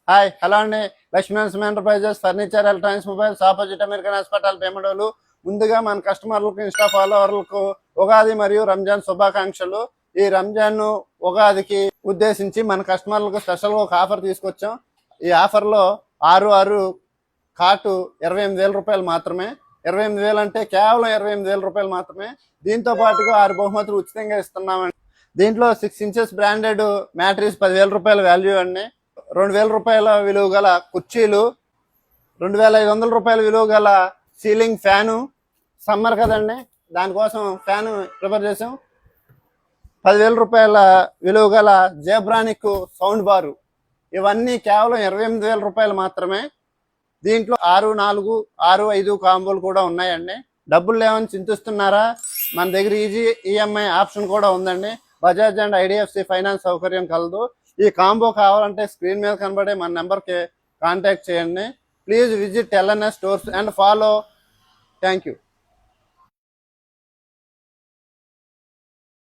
Hi hello అండి. Lakshmi Enterprises furniture electronics mobiles opposite American hospital Pemadolu. ముందుగా మన కస్టమర్లకు ఇన్స్టా ఫాలోవర్లకు ఉగాది మరియు రంజాన్ శుభాకాంక్షలు. ఈ రంజాన్ ఉగాదికి ఉద్దేశించి మన కస్టమర్లకు స్పెషల్గా ఒక ఆఫర్ తీసుకొచ్చాం. ఈ ఆఫర్లో 6 కాటు 28,000 రూపాయలు మాత్రమే. 28,000 అంటే కేవలం 28,000 రూపాయలు మాత్రమే. దీంతో పాటుగా 6 బహుమతులు ఉచితంగా ఇస్తున్నామండి. దీంట్లో 6 ఇంచెస్ బ్రాండెడ్ మ్యాట్రిస్ 10,000 రూపాయల వాల్యూ అండి. 2,000 రూపాయల విలువ గల కుర్చీలు, 2,500 రూపాయల విలువ గల సీలింగ్ ఫ్యాను. సమ్మర్ కదండి, దానికోసం ఫ్యాన్ ప్రిపేర్ చేసాం. 10,000 రూపాయల విలువ గల జేబ్రానిక్ సౌండ్ బారు. ఇవన్నీ కేవలం 28,000 రూపాయలు మాత్రమే. దీంట్లో 6, 4, 6, 5 కాంబోలు కూడా ఉన్నాయండి. డబ్బులు లేవని చింతిస్తున్నారా? మన దగ్గర ఈజీ ఈఎంఐ ఆప్షన్ కూడా ఉందండి. బజాజ్ అండ్ ఐడిఎఫ్సి ఫైనాన్స్ సౌకర్యం కలదు. ఈ కాంబో కావాలంటే స్క్రీన్ మీద కనబడే మన నెంబర్కి కాంటాక్ట్ చేయండి. Please visit LNS stores and follow. Thank you.